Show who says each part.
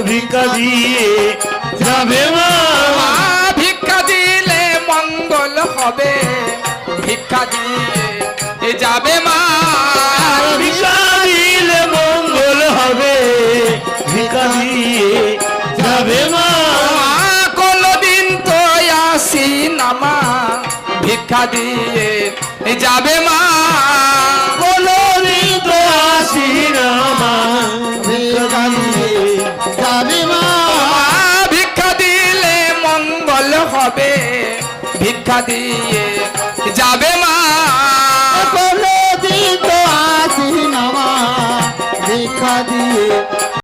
Speaker 1: ভিক্ষা দিয়ে যাবে মা,
Speaker 2: ভিক্ষা দিলে মঙ্গল হবে, ভিক্ষা দিয়ে যাবে মা,
Speaker 1: ভিক্ষা দিলে মঙ্গল হবে, ভিক্ষা দিয়ে যাবে মা,
Speaker 2: কোনদিন তো আসি না মা, ভিক্ষা দিয়ে যাবে মা,
Speaker 1: কোনদিন তো আসি না মা, ভিক্ষা দিয়ে যাবে মা,
Speaker 2: ভিক্ষা দিলে মঙ্গল হবে, ভিক্ষা দিয়ে যাবে মা।